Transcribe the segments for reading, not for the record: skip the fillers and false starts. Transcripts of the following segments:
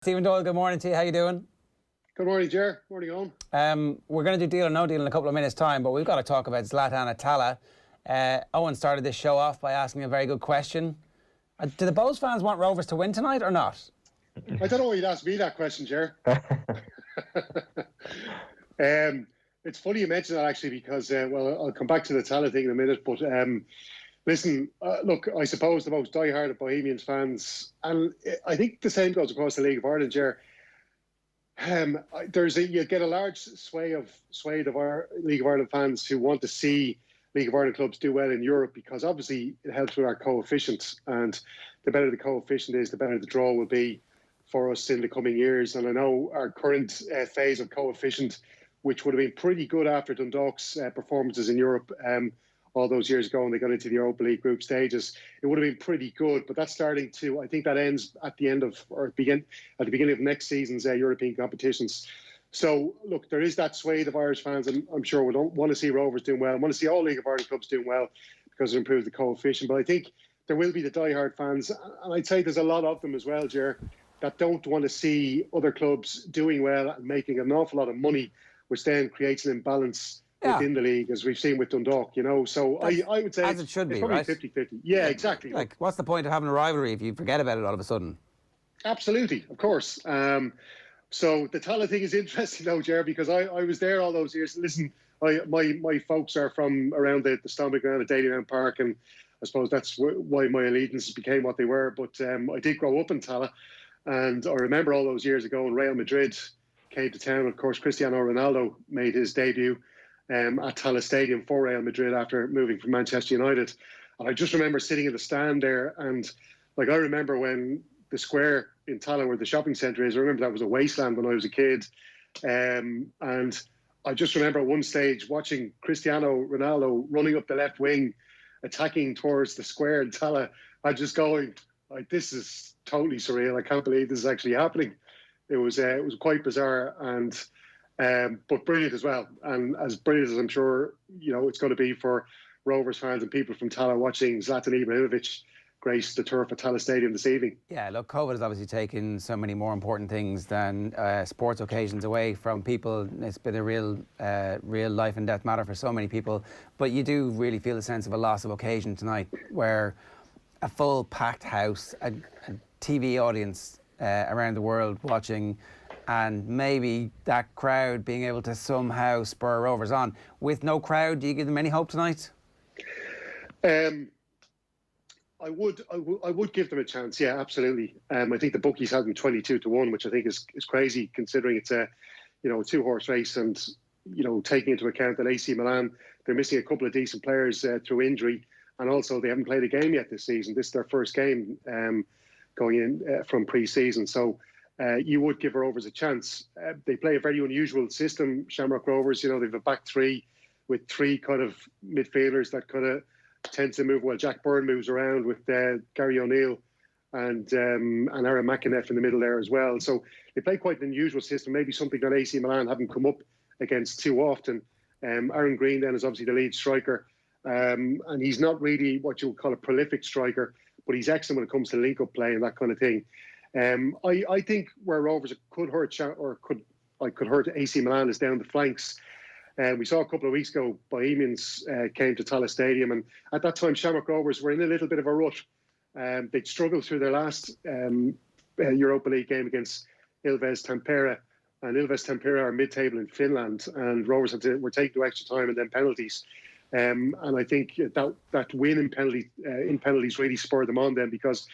Stephen Doyle, good morning to you. How you doing? Good morning, Ger. Morning, Eoin. We're going to do Deal or No Deal in a couple of minutes' time, but we've got to talk about Zlatan Atala. Eoin started this show off by asking a very good question. Do the Bows fans want Rovers to win tonight or not? I don't know why you'd ask me that question, Ger. It's funny you mention that, actually, because, I'll come back to the Atala thing in a minute, but listen, look, I suppose the most diehard of Bohemians fans, and I think the same goes across the League of Ireland, Ger. You get a large swathe of our League of Ireland fans who want to see League of Ireland clubs do well in Europe, because obviously it helps with our coefficient, and the better the coefficient is, the better the draw will be for us in the coming years. And I know our current phase of coefficient, which would have been pretty good after Dundalk's performances in Europe all those years ago when they got into the Europa League group stages, it would have been pretty good. But that's starting to, I think that ends at the end of, or at the beginning of next season's European competitions. So, look, there is that swathe of Irish fans, and I'm sure we don't want to see Rovers doing well. I want to see all League of Ireland clubs doing well because it improves the coefficient. But I think there will be the diehard fans, and I'd say there's a lot of them as well, Ger, that don't want to see other clubs doing well and making an awful lot of money, which then creates an imbalance within the league, as we've seen with Dundalk, you know. So I would say as it should be, probably right? 50-50. Yeah, exactly. Like, what's the point of having a rivalry if you forget about it all of a sudden? Absolutely, of course. So the Tala thing is interesting, though, Ger, because I was there all those years. Listen, my folks are from around the stomping ground at Dalymount Park, and I suppose that's why my allegiances became what they were. But I did grow up in Tala, and I remember all those years ago when Real Madrid came to town. Of course, Cristiano Ronaldo made his debut at Tala Stadium for Real Madrid after moving from Manchester United. And I just remember sitting in the stand there, and I remember when the square in Tala, where the shopping centre is, I remember that was a wasteland when I was a kid. And I just remember at one stage watching Cristiano Ronaldo running up the left wing, attacking towards the square in Tala. I just going, this is totally surreal. I can't believe this is actually happening. It was quite bizarre, and but brilliant as well. And as brilliant as I'm sure it's going to be for Rovers fans and people from Tala watching Zlatan Ibrahimovic grace the turf at Tala Stadium this evening. Yeah, look, COVID has obviously taken so many more important things than sports occasions away from people. It's been a real life and death matter for so many people. But you do really feel a sense of a loss of occasion tonight, where a full packed house, a TV audience around the world watching, and maybe that crowd being able to somehow spur Rovers on. With no crowd, do you give them any hope tonight? I would give them a chance. Yeah, absolutely. I think the bookies had them 22-1, which I think is crazy, considering it's a two-horse race, and taking into account that AC Milan, they're missing a couple of decent players through injury, and also they haven't played a game yet this season. This is their first game going in from pre-season, so you would give Rovers a chance. They play a very unusual system, Shamrock Rovers. They have a back three with three kind of midfielders that kind of tends to move well. Jack Byrne moves around with Gary O'Neill and Aaron McInnes in the middle there as well. So they play quite an unusual system, maybe something that AC Milan haven't come up against too often. Aaron Green then is obviously the lead striker, and he's not really what you would call a prolific striker, but he's excellent when it comes to link-up play and that kind of thing. I think where Rovers could hurt AC Milan is down the flanks. We saw a couple of weeks ago, Bohemians came to Tala Stadium, and at that time, Shamrock Rovers were in a little bit of a rut. They'd struggled through their last Europa League game against Ilves Tampere, and Ilves Tampere are mid-table in Finland, and Rovers were taken to extra time and then penalties. And I think that win in penalties really spurred them on then, because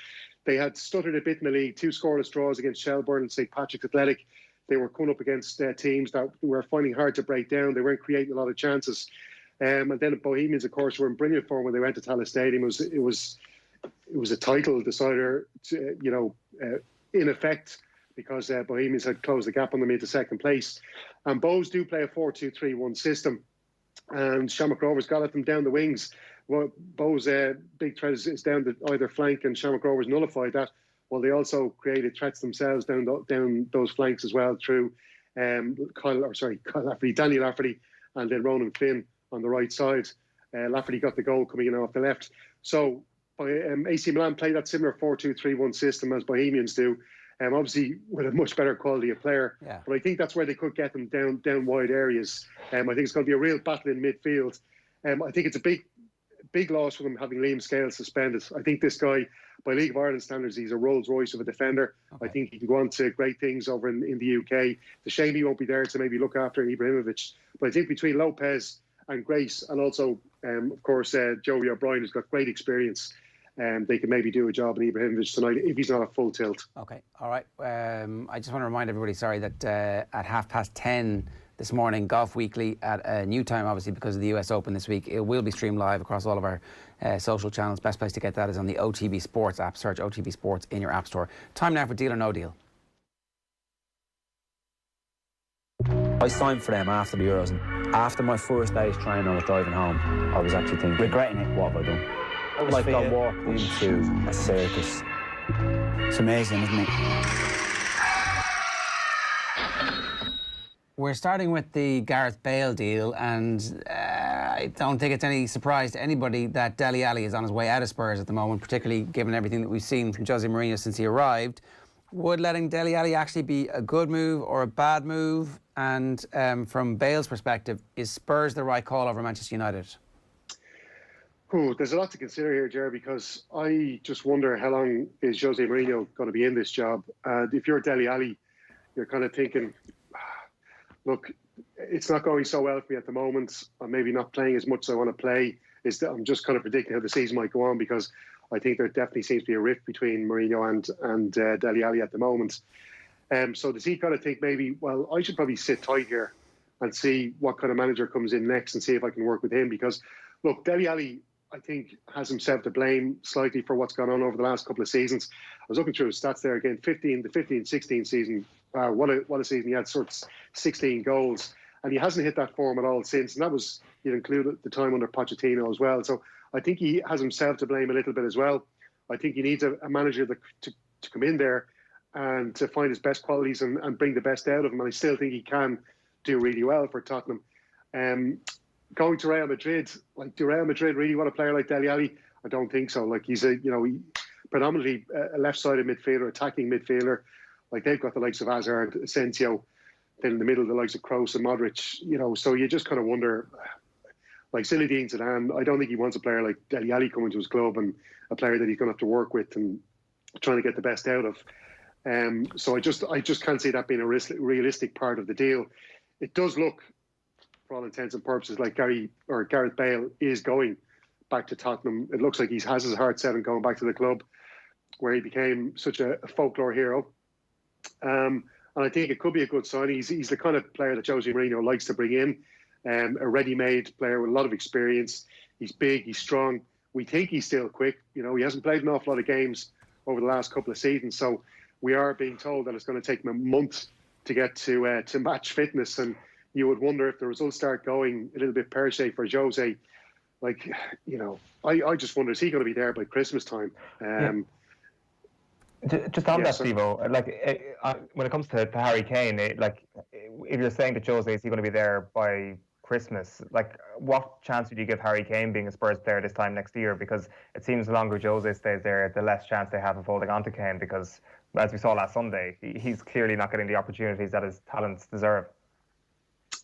they had stuttered a bit in the league, 2 scoreless draws against Shelbourne and St Patrick's Athletic. They were coming up against teams that were finding hard to break down. They weren't creating a lot of chances. And then the Bohemians, of course, were in brilliant form when they went to Tala Stadium. It was a title decider, in effect, because Bohemians had closed the gap on them into second place. And Bows do play a 4-2-3-1 system, and Shamrock Rovers got at them down the wings. Well, Bows' big threat is down the either flank, and Shamrock Rovers nullified that. Well, they also created threats themselves down those flanks as well through Danny Lafferty, and then Ronan Finn on the right side. Lafferty got the goal coming in off the left. So AC Milan play that similar 4-2-3-1 system as Bohemians do. Obviously, with a much better quality of player. Yeah. But I think that's where they could get them down wide areas. I think it's going to be a real battle in midfield. I think it's a big loss for them having Liam Scales suspended. I think this guy, by League of Ireland standards, he's a Rolls Royce of a defender. Okay. I think he can go on to great things over in the UK. It's a shame he won't be there to maybe look after Ibrahimovic. But I think between Lopez and Grace, and also, of course, Joey O'Brien, who's got great experience, they can maybe do a job in Ibrahimovic tonight if he's not at full tilt. Okay, all right. I just want to remind everybody, that at 10:30 this morning, Golf Weekly at a new time, obviously, because of the US Open this week. It will be streamed live across all of our social channels. Best place to get that is on the OTB Sports app. Search OTB Sports in your app store. Time now for Deal or No Deal. I signed for them after the Euros, and after my first day's training, I was driving home. I was actually thinking, regretting it. What have I done? Like I walked into a circus. It's amazing, isn't it? We're starting with the Gareth Bale deal, and I don't think it's any surprise to anybody that Dele Alli is on his way out of Spurs at the moment, particularly given everything that we've seen from Jose Mourinho since he arrived. Would letting Dele Alli actually be a good move or a bad move? And from Bale's perspective, is Spurs the right call over Manchester United? There's a lot to consider here, Ger, because I just wonder how long is Jose Mourinho going to be in this job. If you're Dele Alli, you're kind of thinking, look, it's not going so well for me at the moment. I'm maybe not playing as much as I want to play. I'm just kind of predicting how the season might go on, because I think there definitely seems to be a rift between Mourinho and Dele Alli at the moment. So does he kind of think maybe, well, I should probably sit tight here and see what kind of manager comes in next and see if I can work with him? Because, look, Dele Alli, I think, has himself to blame slightly for what's gone on over the last couple of seasons. I was looking through his stats there again. The 15-16 season, what a season. He had sort of 16 goals, and he hasn't hit that form at all since. And that was, you include the time under Pochettino as well. So I think he has himself to blame a little bit as well. I think he needs a manager to come in there and to find his best qualities and bring the best out of him. And I still think he can do really well for Tottenham. Going to Real Madrid, do Real Madrid really want a player like Dele Alli? I don't think so. He's predominantly a left-sided midfielder, attacking midfielder. They've got the likes of Hazard, Asensio, then in the middle the likes of Kroos and Modric. So you just kind of wonder, Zinedine Zidane, I don't think he wants a player like Dele Alli coming to his club and a player that he's going to have to work with and trying to get the best out of. So I just can't see that being a realistic part of the deal. It does look, for all intents and purposes, like Gareth Bale is going back to Tottenham. It looks like he has his heart set on going back to the club where he became such a folklore hero. And I think it could be a good sign. He's the kind of player that Jose Mourinho likes to bring in, a ready-made player with a lot of experience. He's big, he's strong. We think he's still quick. He hasn't played an awful lot of games over the last couple of seasons, so we are being told that it's going to take him a month to get to match fitness. And you would wonder if the results start going a little bit pear-shaped for Jose. I just wonder, is he going to be there by Christmas time? Just on that, Stevo, when it comes to Harry Kane, if you're saying that Jose is he going to be there by Christmas, what chance would you give Harry Kane being a Spurs player this time next year? Because it seems the longer Jose stays there, the less chance they have of holding on to Kane, because as we saw last Sunday, he's clearly not getting the opportunities that his talents deserve.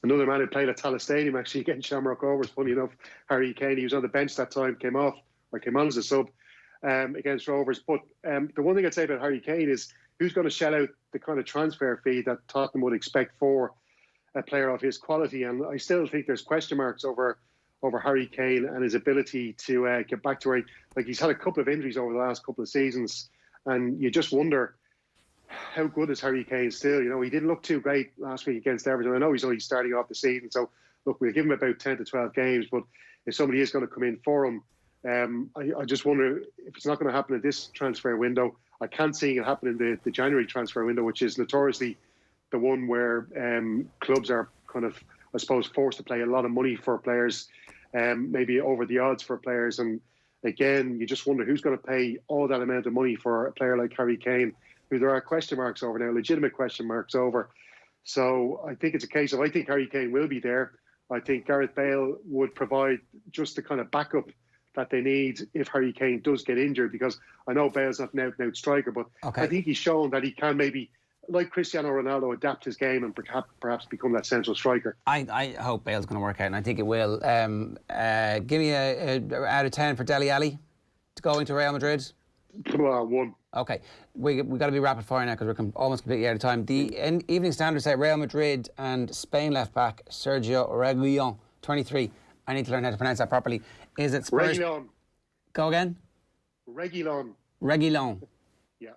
Another man who played at Tallaght Stadium actually against Shamrock Rovers, funny enough, Harry Kane, he was on the bench that time, came on as a sub against Rovers. But the one thing I'd say about Harry Kane is who's going to shell out the kind of transfer fee that Tottenham would expect for a player of his quality. And I still think there's question marks over Harry Kane and his ability to get back to where he's had a couple of injuries over the last couple of seasons, and you just wonder how good is Harry Kane still. He didn't look too great last week against Everton. I know he's only starting off the season, so look, we'll give him about 10 to 12 games, but if somebody is going to come in for him, I just wonder if it's not going to happen in this transfer window. I can't see it happen in the January transfer window, which is notoriously the one where clubs are kind of, I suppose, forced to pay a lot of money for players, maybe over the odds for players. And again, you just wonder who's going to pay all that amount of money for a player like Harry Kane, who there are question marks over now, legitimate question marks over. So I think it's a case of, I think Harry Kane will be there. I think Gareth Bale would provide just the kind of backup that they need if Harry Kane does get injured, because I know Bale's not an out-and-out striker, but I think he's shown that he can maybe, like Cristiano Ronaldo, adapt his game and perhaps become that central striker. I hope Bale's going to work out, and I think it will. Give me a out of 10 for Dele Alli to go into Real Madrid. Well, 1. Okay, we got to be rapid fire now because we're almost completely out of time. The Evening Standard say Real Madrid and Spain left back Sergio Reguilón, 23. I need to learn how to pronounce that properly. Is it Spurs? Reguilón. Go again. Reguilón. Reguilón. Yeah.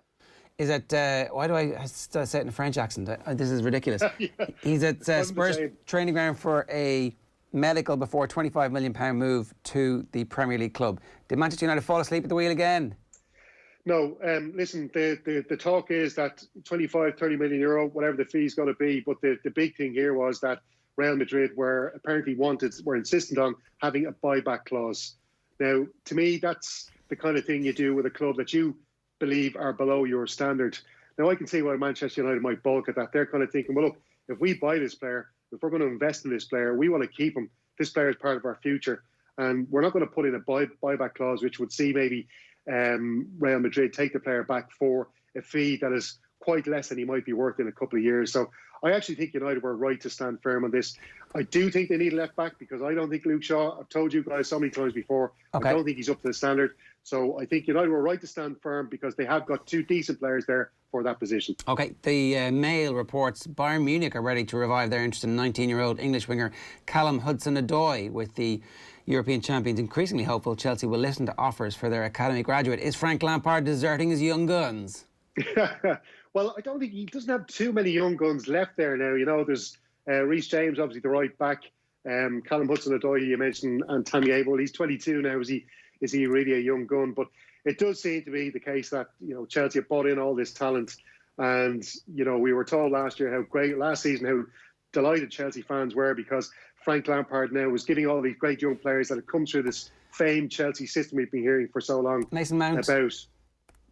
Is it? Why do I say it in a French accent? This is ridiculous. Yeah. He's at Spurs training ground for a medical before £25 million move to the Premier League club. Did Manchester United fall asleep at the wheel again? No, listen, the talk is that 25, 30 million euro, whatever the fee is going to be. But the big thing here was that Real Madrid were insistent on having a buyback clause. Now, to me, that's the kind of thing you do with a club that you believe are below your standard. Now, I can see why Manchester United might balk at that. They're kind of thinking, well, look, if we buy this player, if we're going to invest in this player, we want to keep him. This player is part of our future. And we're not going to put in a buyback clause, which would see maybe Real Madrid take the player back for a fee that is quite less than he might be worth in a couple of years. So I actually think United were right to stand firm on this. I do think they need a left back because I don't think Luke Shaw, I've told you guys so many times before, I don't think he's up to the standard. So I think United were right to stand firm because they have got 2 decent players there for that position. Okay, the Mail reports Bayern Munich are ready to revive their interest in 19-year-old English winger Callum Hudson-Odoi, with the European champions increasingly hopeful Chelsea will listen to offers for their academy graduate. Is Frank Lampard deserting his young guns? Well, I don't think he doesn't have too many young guns left there now. You know, there's Reece James, obviously the right back, Callum Hudson-Odoi you mentioned, and Tammy Abraham. He's 22 now. Is he really a young gun? But it does seem to be the case that, you know, Chelsea have brought in all this talent, and you know, we were told last season how delighted Chelsea fans were because Frank Lampard now was giving all these great young players that have come through this famed Chelsea system we've been hearing for so long Mason Mount. about.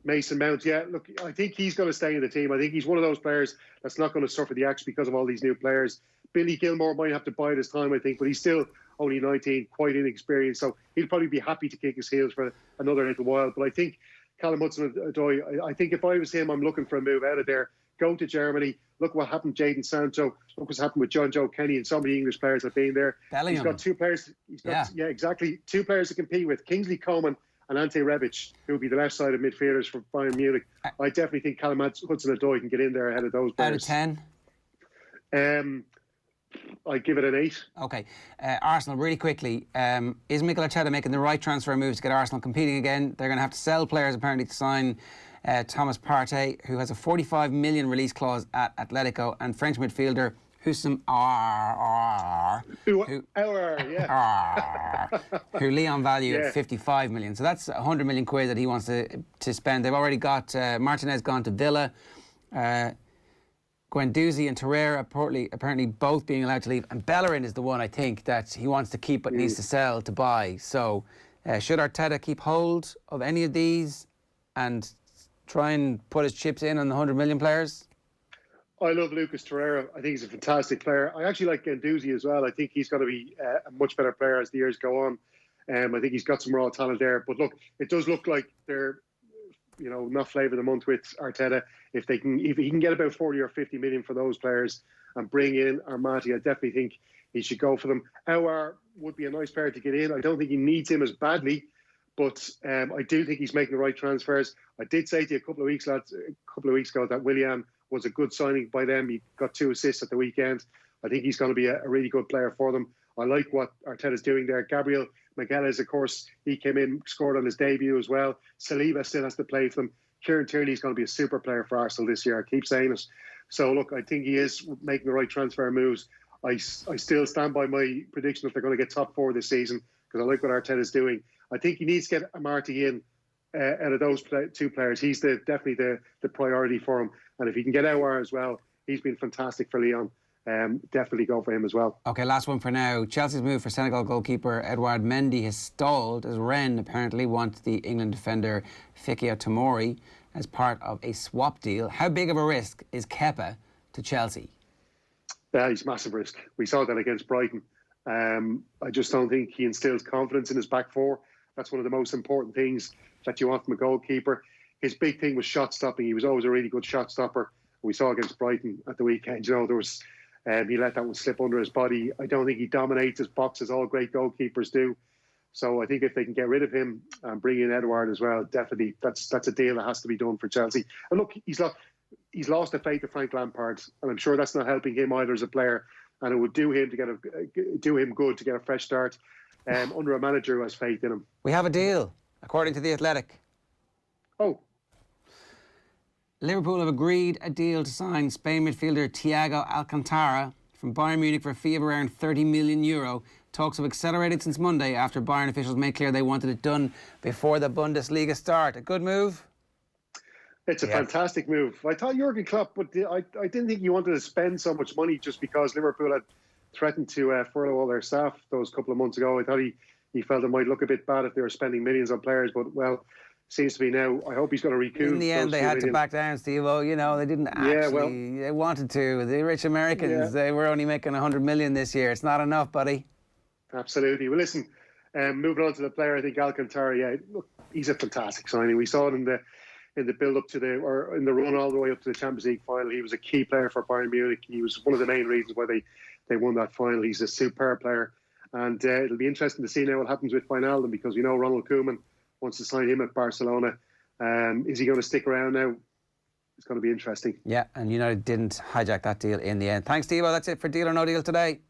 Mason Mount, yeah, look, I think he's going to stay in the team. I think he's one of those players that's not going to suffer the axe because of all these new players. Billy Gilmore might have to bide his time, I think, but he's still only 19, quite inexperienced, so he'll probably be happy to kick his heels for another little while. But I think Callum Hudson-Odoi, I think if I was him, I'm looking for a move out of there. Go to Germany. Look what happened to Jadon Sancho. Look what's happened with John Joe Kenny and so many English players have been there. Bellingham. He's got 2 players. Yeah, exactly. 2 players to compete with. Kingsley Coman and Ante Rebic, who will be the left side of midfielders for Bayern Munich. I definitely think Callum Hudson-Odoi can get in there ahead of those players. Out of 10? I'd give it an 8. Okay. Arsenal, really quickly. Is Mikel Arteta making the right transfer moves to get Arsenal competing again? They're going to have to sell players, apparently, to sign Thomas Partey, who has a 45 million release clause at Atletico, and French midfielder who Leon valued at 55 million. So that's 100 million quid that he wants to spend. They've already got Martinez gone to Villa. Guendouzi and Torreira apparently both being allowed to leave. And Bellerin is the one, I think, that he wants to keep but needs to sell to buy. So should Arteta keep hold of any of these and try and put his chips in on the 100 million players? I love Lucas Torreira. I think he's a fantastic player. I actually like Guendouzi as well. I think he's going to be a much better player as the years go on. I think he's got some raw talent there. But look, it does look like they're, you know, not flavour of the month with Arteta. If he can get about 40 or 50 million for those players and bring in Armati, I definitely think he should go for them. Aouar would be a nice player to get in. I don't think he needs him as badly, but I do think he's making the right transfers. I did say to you a couple of weeks ago that Willian was a good signing by them. He got 2 assists at the weekend. I think he's going to be a really good player for them. I like what Arteta's doing there. Gabriel Magalhaes, of course, he came in, scored on his debut as well. Saliba still has to play for them. Kieran Tierney's going to be a super player for Arsenal this year. I keep saying it. So, look, I think he is making the right transfer moves. I still stand by my prediction that they're going to get top 4 this season because I like what Arteta's doing. I think he needs to get Amartey in out of those 2 players. He's definitely the priority for him. And if he can get Aouar as well, he's been fantastic for Lyon. Definitely go for him as well. OK, last one for now. Chelsea's move for Senegal goalkeeper Edouard Mendy has stalled as Rennes apparently want the England defender Fikayo Tomori as part of a swap deal. How big of a risk is Kepa to Chelsea? Yeah, he's massive risk. We saw that against Brighton. I just don't think he instills confidence in his back 4. That's one of the most important things that you want from a goalkeeper. His big thing was shot stopping. He was always a really good shot stopper. We saw against Brighton at the weekend. You know, there was he let that one slip under his body. I don't think he dominates his box as all great goalkeepers do. So I think if they can get rid of him and bring in Edouard as well, definitely that's a deal that has to be done for Chelsea. And look, he's lost the faith of Frank Lampard, and I'm sure that's not helping him either as a player. And it would do him good to get a fresh start under a manager who has faith in him. We have a deal, according to The Athletic. Oh. Liverpool have agreed a deal to sign Spain midfielder Thiago Alcantara from Bayern Munich for a fee of around €30 million. Talks have accelerated since Monday after Bayern officials made clear they wanted it done before the Bundesliga start. A good move? It's a fantastic move. I thought Jurgen Klopp, but I didn't think he wanted to spend so much money just because Liverpool had threatened to furlough all their staff those couple of months ago. I thought he felt it might look a bit bad if they were spending millions on players, but well, seems to be now. I hope he's going to recoup. In the end, they had to back down, Steve-O. You know, they didn't actually. They wanted to. The rich Americans, they were only making 100 million this year. It's not enough, buddy. Absolutely. Well, listen, moving on to the player, I think Alcantara, look, he's a fantastic signing. We saw it in the build-up to in the run all the way up to the Champions League final. He was a key player for Bayern Munich. He was one of the main reasons why they won that final. He's a superb player. And it'll be interesting to see now what happens with Wijnaldum, because we know Ronald Koeman wants to sign him at Barcelona. Is he going to stick around now? It's going to be interesting. Yeah, and United didn't hijack that deal in the end. Thanks, Steve-O. That's it for Deal or No Deal today.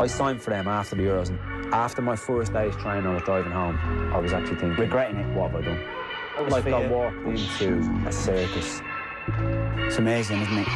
I signed for them after the Euros, and after my first day's training, I was driving home. I was actually thinking, regretting it. What have I done? Like I walked into a circus. It's amazing, isn't it?